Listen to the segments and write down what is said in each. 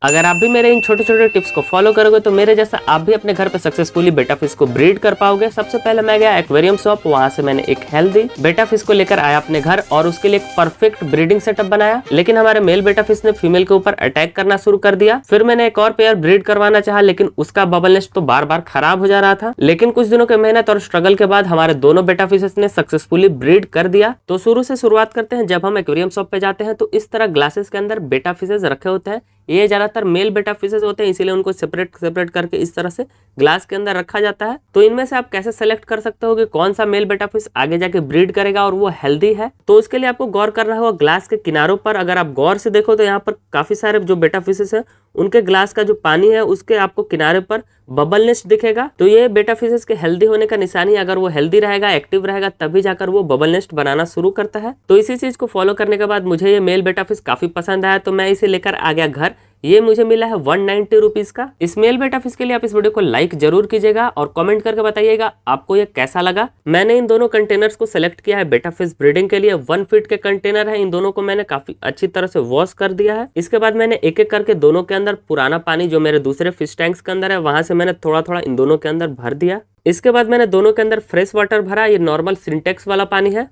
अगर आप भी मेरे इन छोटे छोटे टिप्स को फॉलो करोगे तो मेरे जैसा आप भी अपने घर पे सक्सेसफुली बेटा फिश को ब्रीड कर पाओगे। सबसे पहले मैं गया एक्वेरियम शॉप, वहां से मैंने एक हेल्दी बेटा फिश को लेकर आया अपने घर और उसके लिए एक परफेक्ट ब्रीडिंग सेटअप बनाया। लेकिन हमारे मेल बेटा फिश ने फीमेल के ऊपर अटैक करना शुरू कर दिया। फिर मैंने एक और पेयर ब्रीड करवाना चाहा, लेकिन उसका बबल नेस्ट तो बार बार खराब हो जा रहा था। लेकिन कुछ दिनों की मेहनत और स्ट्रगल के बाद हमारे दोनों बेटा फिशेस ने सक्सेसफुली ब्रीड कर दिया। तो शुरू से शुरुआत करते हैं। जब हम एक्वेरियम शॉप पे जाते हैं तो इस तरह ग्लासेस के अंदर बेटा फिशेस रखे होते हैं। ये ज्यादातर मेल बेटा फिशेस होते हैं, इसीलिए उनको सेपरेट करके इस तरह से ग्लास के अंदर रखा जाता है। तो इनमें से आप कैसे सेलेक्ट कर सकते हो कि कौन सा मेल बेटा फिश आगे जाके ब्रीड करेगा और वो हेल्दी है। तो उसके लिए आपको गौर करना होगा ग्लास के किनारों पर। अगर आप गौर से देखो तो यहाँ पर काफी सारे जो बेटा फिशेस है उनके ग्लास का जो पानी है उसके आपको किनारे पर बबल नेस्ट दिखेगा। तो ये बेटा फिशेस के हेल्दी होने का निशानी। अगर वो हेल्दी रहेगा, एक्टिव रहेगा, तभी जाकर वो बबल नेस्ट बनाना शुरू करता है। तो इसी चीज को फॉलो करने के बाद मुझे ये मेल बेटा फिश काफी पसंद आया, तो मैं इसे लेकर आ गया घर। ये मुझे मिला है 190 रुपीज का। इस मेल बेटा फिश के लिए आप इस वीडियो को लाइक जरूर कीजिएगा और कमेंट करके बताइएगा आपको ये कैसा लगा। मैंने इन दोनों कंटेनर्स को सिलेक्ट किया है बेटा फिश ब्रीडिंग के लिए। 1 फीट के कंटेनर है। इन दोनों को मैंने काफी अच्छी तरह से वॉश कर दिया है। इसके बाद मैंने एक एक करके दोनों के अंदर पुराना पानी जो मेरे दूसरे फिश टैंक्स के अंदर है वहां से मैंने थोड़ा थोड़ा इन दोनों के अंदर भर दिया। इसके बाद मैंने दोनों के अंदर फ्रेश वाटर भरा। ये नॉर्मल सिंटेक्स वाला पानी है।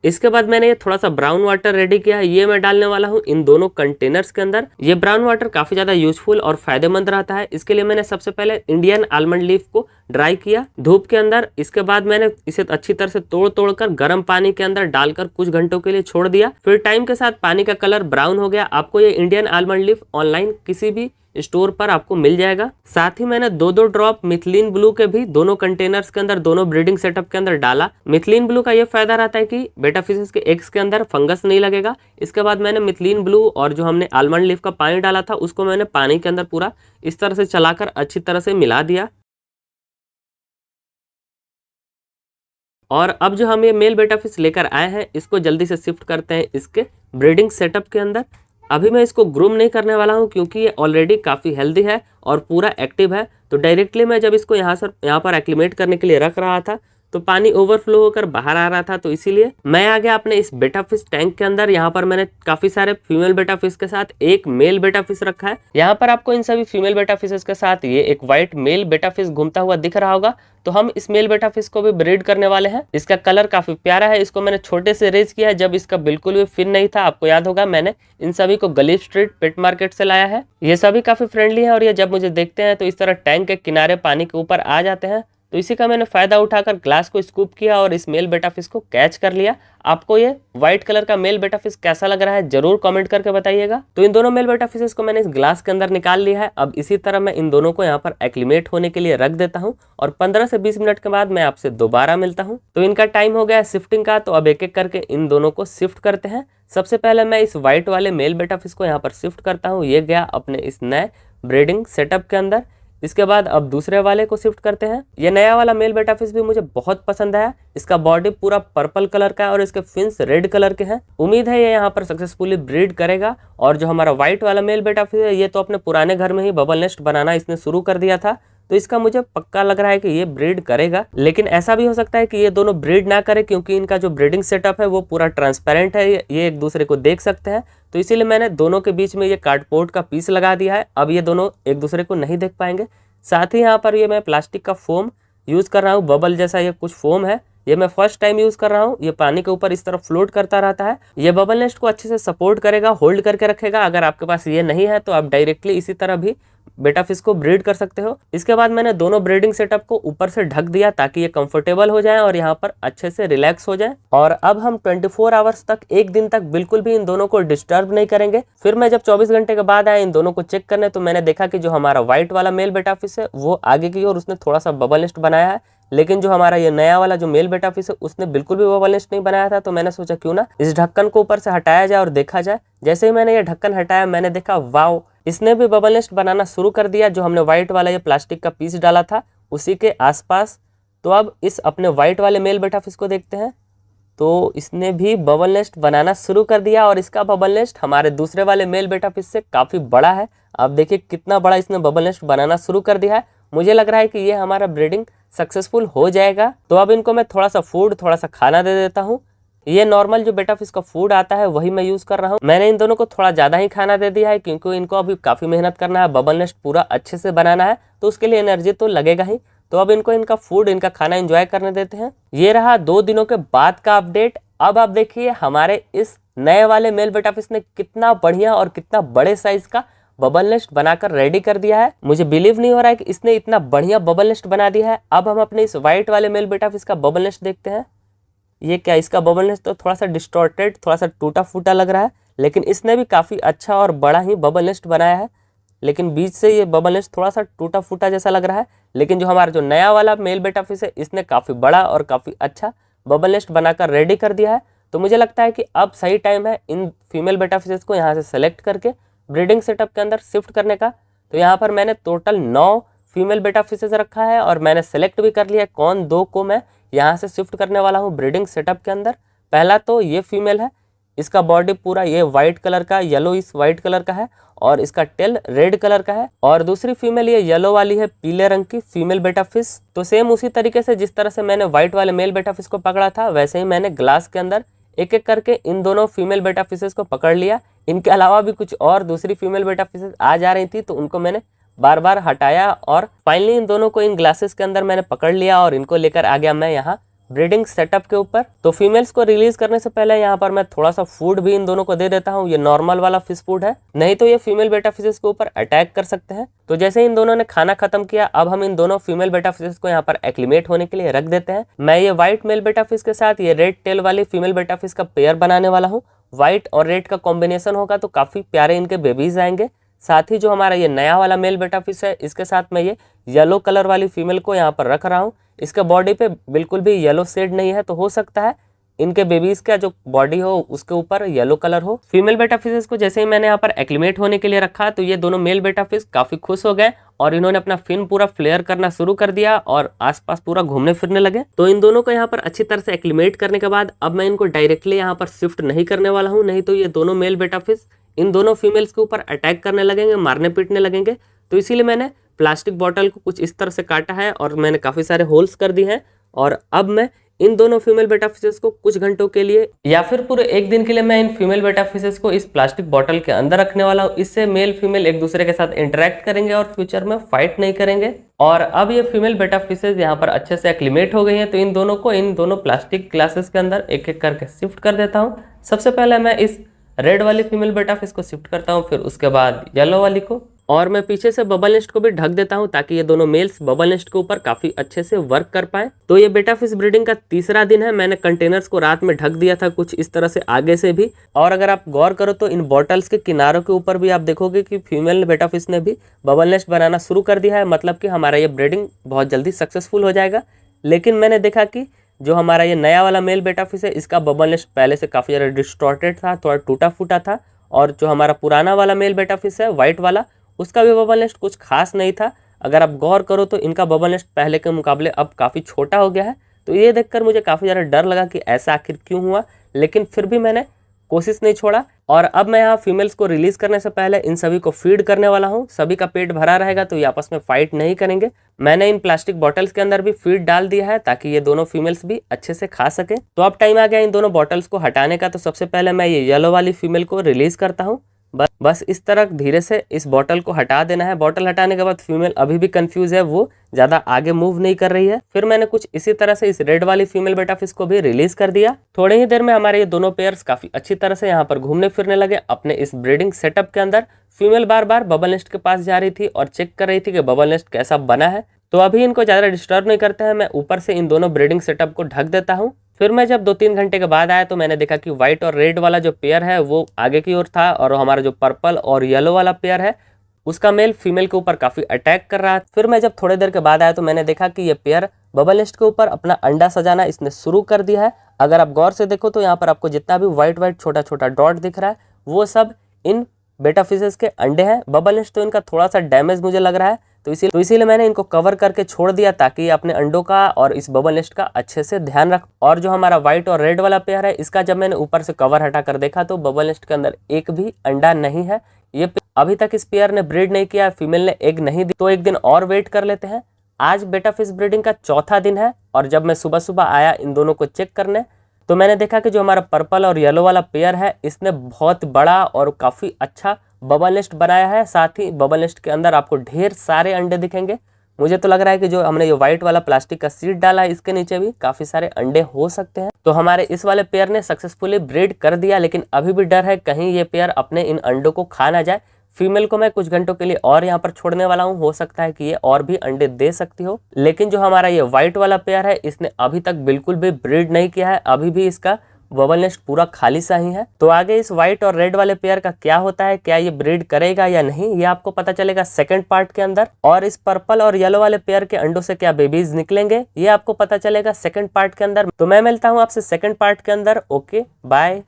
इसके बाद मैंने ये थोड़ा सा ब्राउन वाटर रेडी किया है। ये मैं डालने वाला हूँ इन दोनों कंटेनर्स के अंदर। ये ब्राउन वाटर काफी ज्यादा यूजफुल और फायदेमंद रहता है। इसके लिए मैंने सबसे पहले इंडियन आलमंड लीफ को ड्राई किया धूप के अंदर। इसके बाद मैंने इसे अच्छी तरह से तोड़ कर गर्म पानी के अंदर डालकर कुछ घंटों के लिए छोड़ दिया। फिर टाइम के साथ पानी का कलर ब्राउन हो गया। आपको ये इंडियन आलमंड लीफ ऑनलाइन किसी भी स्टोर पर आपको मिल जाएगा। साथ ही मैंने 2-2 ड्रॉप मिथिलीन ब्लू के भी दोनों कंटेनर्स के अंदर, दोनों ब्रीडिंग सेटअप के अंदर डाला। मिथिलीन ब्लू का ये फायदा रहता है कि बेटा फिशेस के एग्स के अंदर फंगस नहीं लगेगा। इसके बाद मैंने मिथिलीन ब्लू और जो हमने आलमंड लीफ का पानी डाला था उसको मैंने पानी के अंदर पूरा इस तरह से चलाकर अच्छी तरह से मिला दिया। और अब जो हम ये मेल बेटा फिश लेकर आए हैं इसको जल्दी से शिफ्ट करते हैं इसके ब्रीडिंग सेटअप के अंदर। अभी मैं इसको ग्रूम नहीं करने वाला हूँ क्योंकि ये ऑलरेडी काफ़ी हेल्दी है और पूरा एक्टिव है। तो डायरेक्टली मैं जब इसको यहाँ पर एक्लिमेट करने के लिए रख रहा था तो पानी ओवरफ्लो होकर बाहर आ रहा था, तो इसीलिए मैं आ गया अपने इस बेटा फिश टैंक के अंदर। यहाँ पर मैंने काफी सारे फीमेल बेटा फिश के साथ एक मेल बेटा फिश रखा है। यहाँ पर आपको इन सभी फीमेल बेटा फिशेस के साथ ये एक व्हाइट मेल बेटा फिश घूमता हुआ दिख रहा होगा। तो हम इस मेल बेटा फिश को भी ब्रीड करने वाले हैं। इसका कलर काफी प्यारा है। इसको मैंने छोटे से रेज किया है जब इसका बिल्कुल भी फिन नहीं था। आपको याद होगा मैंने इन सभी को गलीफ स्ट्रीट पेट मार्केट से लाया है। ये सभी काफी फ्रेंडली है और ये जब मुझे देखते हैं तो इस तरह टैंक के किनारे पानी के ऊपर आ जाते हैं। तो इसी का मैंने फायदा उठाकर ग्लास को स्कूप किया और इस मेल बेटा फिश को कैच कर लिया। आपको ये व्हाइट कलर का मेल बेटा फिश कैसा लग रहा है जरूर कमेंट करके बताइएगा। तो इन दोनों मेल बेटा फिशेस को मैंने इस ग्लास के अंदर निकाल लिया है। अब इसी तरह मैं इन दोनों को यहाँ पर एक्लिमेट होने के लिए रख देता हूँ और 15 से 20 मिनट के बाद मैं आपसे दोबारा मिलता हूँ। तो इनका टाइम हो गया है शिफ्टिंग का। तो अब एक एक करके इन दोनों को शिफ्ट करते हैं। सबसे पहले मैं इस व्हाइट वाले मेल बेटा फिश को यहाँ पर शिफ्ट करता हूँ। ये गया अपने इस नए ब्रीडिंग सेटअप के अंदर। इसके बाद अब दूसरे वाले को शिफ्ट करते हैं। ये नया वाला मेल बेटा फिश भी मुझे बहुत पसंद आया। इसका बॉडी पूरा पर्पल कलर का है और इसके फिन्स रेड कलर के हैं। उम्मीद है ये यहाँ पर सक्सेसफुली ब्रीड करेगा। और जो हमारा व्हाइट वाला मेल बेटा फिश है ये तो अपने पुराने घर में ही बबल नेस्ट बनाना इसने शुरू कर दिया था। तो इसका मुझे पक्का लग रहा है कि ये ब्रीड करेगा। लेकिन ऐसा भी हो सकता है कि ये दोनों ब्रीड ना करे क्योंकि इनका जो ब्रीडिंग सेटअप है वो पूरा ट्रांसपेरेंट है। ये एक दूसरे को देख सकते हैं। तो इसीलिए मैंने दोनों के बीच में ये कार्डबोर्ड का पीस लगा दिया है। अब ये दोनों एक दूसरे को नहीं देख पाएंगे। साथ ही यहाँ पर ये मैं प्लास्टिक का फोम यूज़ कर रहा हूँ। बबल जैसा ये कुछ फोम है। ये मैं फर्स्ट टाइम यूज़ कर रहा हूँ। ये पानी के ऊपर इस तरह फ्लोट करता रहता है। ये बबल नेस्ट को अच्छे से सपोर्ट करेगा, होल्ड करके रखेगा। अगर आपके पास ये नहीं है तो आप डायरेक्टली इसी तरह भी बेटा फिश को ब्रीड कर सकते हो। इसके बाद मैंने दोनों ब्रीडिंग सेटअप को ऊपर से ढक दिया ताकि ये कंफर्टेबल हो जाए और यहाँ पर अच्छे से रिलैक्स हो जाए। और अब हम 24 आवर्स तक, एक दिन तक बिल्कुल भी इन दोनों को डिस्टर्ब नहीं करेंगे। फिर मैं जब 24 घंटे के बाद आया इन दोनों को चेक करने तो मैंने देखा कि जो हमारा व्हाइट वाला मेल बेटा फिश है वो आगे की ओर उसने थोड़ा सा बबल नेस्ट बनाया है। लेकिन जो हमारा ये नया वाला जो मेल बेटा फिश है उसने बिल्कुल भी बबल नेस्ट नहीं बनाया था। तो मैंने सोचा क्यों ना इस ढक्कन को ऊपर से हटाया जाए और देखा जाए। जैसे ही मैंने ये ढक्कन हटाया मैंने देखा वाओ, इसने भी बबल नेस्ट बनाना शुरू कर दिया। जो हमने व्हाइट वाला ये प्लास्टिक का पीस डाला था उसी के आसपास। तो अब इस अपने व्हाइट वाले मेल बेटा फिश को देखते हैं। तो इसने भी बबल नेस्ट बनाना शुरू कर दिया और इसका बबल नेस्ट हमारे दूसरे वाले मेल बेटा फिश से काफ़ी बड़ा है। आप देखिए कितना बड़ा इसने बबल नेस्ट बनाना शुरू कर दिया है। मुझे लग रहा है कि ये हमारा ब्रीडिंग सक्सेसफुल हो जाएगा। तो अब इनको मैं थोड़ा सा फूड, थोड़ा सा खाना दे देता हूँ। ये नॉर्मल जो बेटा फिश का फूड आता है वही मैं यूज कर रहा हूँ। मैंने इन दोनों को थोड़ा ज्यादा ही खाना दे दिया है क्योंकि इनको अभी काफी मेहनत करना है, बबल नेस्ट पूरा अच्छे से बनाना है, तो उसके लिए एनर्जी तो लगेगा ही। तो अब इनको इनका फूड, इनका खाना एंजॉय करने देते हैं। ये रहा 2 दिनों के बाद का अपडेट। अब आप देखिए हमारे इस नए वाले मेल बेटा फिश ने कितना बढ़िया और कितना बड़े साइज का बबल नेस्ट बनाकर रेडी कर दिया है। मुझे बिलीव नहीं हो रहा है कि इसने इतना बढ़िया बबल नेस्ट बना दिया है। अब हम अपने इस व्हाइट वाले मेल बेटा फिश का बबल नेस्ट देखते हैं। ये क्या, इसका बबल नेस्ट तो थोड़ा सा डिस्टॉर्टेड, थोड़ा सा टूटा फूटा लग रहा है, लेकिन इसने भी काफ़ी अच्छा और बड़ा ही बबल नेस्ट बनाया है। लेकिन बीच से ये बबल नेस्ट थोड़ा सा टूटा फूटा जैसा लग रहा है। लेकिन जो हमारा जो नया वाला मेल बेटा फिश है, इसने काफ़ी बड़ा और काफ़ी अच्छा बबल नेस्ट बनाकर रेडी कर दिया है। तो मुझे लगता है कि अब सही टाइम है इन फीमेल बेटा फिशेस को यहाँ से सेलेक्ट करके ब्रीडिंग सेटअप के अंदर शिफ्ट करने का। तो यहाँ पर मैंने टोटल 9 फीमेल बेटा फिशेस रखा है और मैंने सेलेक्ट भी कर लिया कौन 2 को मैं यहाँ से शिफ्ट करने वाला हूँ ब्रीडिंग सेटअप के अंदर। पहला तो ये फीमेल है, इसका बॉडी पूरा ये वाइट कलर का, येलो इस वाइट कलर का है और इसका टेल रेड कलर का है। और दूसरी फीमेल ये येलो वाली है, पीले रंग की फीमेल बेटा फिश। तो सेम उसी तरीके से जिस तरह से मैंने व्हाइट वाले मेल बेटा फिश को पकड़ा था, वैसे ही मैंने ग्लास के अंदर एक एक करके इन दोनों फीमेल बेटा फिशेस को पकड़ लिया। इनके अलावा भी कुछ और दूसरी फीमेल बेटा फिशेस आ जा रही थी, तो उनको मैंने बार बार हटाया और फाइनली इन दोनों को इन ग्लासेस के अंदर मैंने पकड़ लिया और इनको लेकर आ गया मैं यहाँ ब्रीडिंग सेटअप के ऊपर। तो फीमेल्स को रिलीज करने से पहले यहाँ पर मैं थोड़ा सा फूड भी इन दोनों को दे देता हूँ। ये नॉर्मल वाला फिश फूड है, नहीं तो ये फीमेल बेटा फिशेस के ऊपर अटैक कर सकते हैं। तो जैसे इन दोनों ने खाना खत्म किया, अब हम इन दोनों फीमेल बेटा फिशेस को यहाँ पर एक्लिमेट होने के लिए रख देते हैं। मैं ये व्हाइट मेल बेटा फिश के साथ ये रेड टेल वाली फीमेल बेटा फिश का पेयर बनाने वाला हूँ। व्हाइट और रेड का कॉम्बिनेशन होगा तो काफी प्यारे इनके बेबीज आएंगे। साथ ही जो हमारा ये नया वाला मेल बेटा फिश है, इसके साथ मैं ये येलो कलर वाली फीमेल को यहाँ पर रख रहा हूँ। इसके बॉडी पे बिल्कुल भी येलो शेड नहीं है, तो हो सकता है इनके बेबीज का जो बॉडी हो उसके ऊपर येलो कलर हो। फीमेल बेटा फिशेस को जैसे ही मैंने यहाँ पर एक्लिमेट होने के लिए रखा, तो ये दोनों मेल बेटा फिश काफी खुश हो गए और इन्होंने अपना फिन पूरा फ्लेयर करना शुरू कर दिया और आसपास पूरा घूमने फिरने लगे। तो इन दोनों को यहाँ पर अच्छी तरह से एक्लिमेट करने के बाद अब मैं इनको डायरेक्टली यहाँ पर शिफ्ट नहीं करने वाला हूँ, नहीं तो ये दोनों मेल बेटा फिश इन दोनों फीमेल्स के ऊपर अटैक करने लगेंगे, मारने पीटने लगेंगे। तो इसीलिए मैंने प्लास्टिक बॉटल को कुछ इस तरह से काटा है और मैंने काफ़ी सारे होल्स कर दिए हैं। और अब मैं इन दोनों फीमेल बेटा फिशेस को कुछ घंटों के लिए या फिर पूरे एक दिन के लिए मैं इन फीमेल बेटा फिशेस को इस प्लास्टिक बॉटल के अंदर रखने वाला हूँ। इससे मेल फीमेल एक दूसरे के साथ इंटरेक्ट करेंगे और फ्यूचर में फाइट नहीं करेंगे। और अब ये फीमेल बेटा फिशेस यहाँ पर अच्छे से एक्लिमेट हो गई हैं, तो इन दोनों को इन दोनों प्लास्टिक ग्लासेस के अंदर एक एक करके शिफ्ट कर देता हूँ। सबसे पहले मैं इस रेड वाली फीमेल बेटा फिश को शिफ्ट करता हूँ, फिर उसके बाद येलो वाली को, और मैं पीछे से बबल नेस्ट को भी ढक देता हूँ ताकि ये दोनों मेल्स बबल नेस्ट के ऊपर काफी अच्छे से वर्क कर पाए। तो ये बेटा फिश ब्रीडिंग का तीसरा दिन है। मैंने कंटेनर्स को रात में ढक दिया था कुछ इस तरह से आगे से भी, और अगर आप गौर करो तो इन बॉटल्स के किनारों के ऊपर भी आप देखोगे कि फीमेल बेटा फिश ने भी बबल नेस्ट बनाना शुरू कर दिया है, मतलब कि हमारा ये ब्रीडिंग बहुत जल्दी सक्सेसफुल हो जाएगा। लेकिन मैंने देखा कि जो हमारा ये नया वाला मेल बेटा फिश है, इसका बबल नेस्ट पहले से काफ़ी ज़्यादा डिस्टॉर्टेड था, थोड़ा टूटा फूटा था। और जो हमारा पुराना वाला मेल बेटा फिश है वाइट वाला, उसका भी बबल नेस्ट कुछ खास नहीं था। अगर आप गौर करो तो इनका बबल नेस्ट पहले के मुकाबले अब काफ़ी छोटा हो गया है। तो ये देखकर मुझे काफ़ी ज़्यादा डर लगा कि ऐसा आखिर क्यों हुआ, लेकिन फिर भी मैंने कोशिश नहीं छोड़ा। और अब मैं यहाँ फीमेल्स को रिलीज करने से पहले इन सभी को फीड करने वाला हूँ। सभी का पेट भरा रहेगा तो ये आपस में फाइट नहीं करेंगे। मैंने इन प्लास्टिक बॉटल्स के अंदर भी फीड डाल दिया है ताकि ये दोनों फीमेल्स भी अच्छे से खा सके। तो अब टाइम आ गया इन दोनों बॉटल्स को हटाने का। तो सबसे पहले मैं ये येलो वाली फीमेल को रिलीज करता हूँ। बस इस तरह धीरे से इस बॉटल को हटा देना है। बॉटल हटाने के बाद फीमेल अभी भी कंफ्यूज है, वो ज़्यादा आगे मूव नहीं कर रही है। फिर मैंने कुछ इसी तरह से इस रेड वाली फीमेल बेटा फिश को भी रिलीज कर दिया। थोड़ी ही देर में हमारे ये दोनों पेयर्स काफ़ी अच्छी तरह से यहाँ पर घूमने फिरने लगे अपने इस ब्रीडिंग सेटअप के अंदर। फीमेल बार बार बबल नेस्ट के पास जा रही थी और चेक कर रही थी कि बबल नेस्ट कैसा बना है। तो अभी इनको ज़्यादा डिस्टर्ब नहीं करते हैं, मैं ऊपर से इन दोनों ब्रीडिंग सेटअप को ढक देता हूँ। फिर मैं जब 2-3 घंटे के बाद आया तो मैंने देखा कि व्हाइट और रेड वाला जो पेयर है वो आगे की ओर था, और हमारा जो पर्पल और येलो वाला पेयर है उसका मेल फीमेल के ऊपर काफ़ी अटैक कर रहा था। फिर मैं जब थोड़ी देर के बाद आया तो मैंने देखा कि ये पेयर बबल नेस्ट के ऊपर अपना अंडा सजाना इसने शुरू कर दिया है। अगर आप गौर से देखो तो यहाँ पर आपको जितना भी व्हाइट छोटा छोटा डॉट दिख रहा है वो सब इन बेटा फिशेस के अंडे हैं। बबल नेस्ट तो इनका थोड़ा सा डैमेज मुझे लग रहा है, तो इसीलिए मैंने इनको कवर करके छोड़ दिया ताकि ये अपने अंडों का और इस बबल नेस्ट का अच्छे से ध्यान रख। और जो हमारा व्हाइट और रेड वाला पेयर है, इसका जब मैंने ऊपर से कवर हटा कर देखा तो बबल नेस्ट के अंदर एक भी अंडा नहीं है। ये अभी तक इस पेयर ने ब्रीड नहीं किया, फीमेल ने एग नहीं दी, तो एक दिन और वेट कर लेते हैं। आज बेटा फिश ब्रीडिंग का चौथा दिन है और जब मैं सुबह सुबह आया इन दोनों को चेक करने तो मैंने देखा कि जो हमारा पर्पल और येलो वाला पेयर है इसने बहुत बड़ा और काफ़ी अच्छा बबल नेस्ट बनाया है। साथ ही बबल नेस्ट के अंदर आपको ढेर सारे अंडे दिखेंगे। मुझे तो लग रहा है कि जो हमने ये व्हाइट वाला प्लास्टिक का सीड डाला है इसके नीचे भी काफ़ी सारे अंडे हो सकते हैं। तो हमारे इस वाले पेयर ने सक्सेसफुली ब्रीड कर दिया, लेकिन अभी भी डर है कहीं ये पेयर अपने इन अंडों को खा ना जाए। फीमेल को मैं कुछ घंटों के लिए और यहाँ पर छोड़ने वाला हूँ, हो सकता है कि ये और भी अंडे दे सकती हो। लेकिन जो हमारा ये व्हाइट वाला पेयर है इसने अभी तक बिल्कुल भी ब्रीड नहीं किया है, अभी भी इसका बबल नेस्ट पूरा खाली सा ही है। तो आगे इस व्हाइट और रेड वाले पेयर का क्या होता है, क्या ये ब्रीड करेगा या नहीं, ये आपको पता चलेगा सेकंड पार्ट के अंदर। और इस पर्पल और येलो वाले पेयर के अंडों से क्या बेबीज निकलेंगे ये आपको पता चलेगा सेकंड पार्ट के अंदर। तो मैं मिलता हूँ आपसे सेकंड पार्ट के अंदर। Okay bye.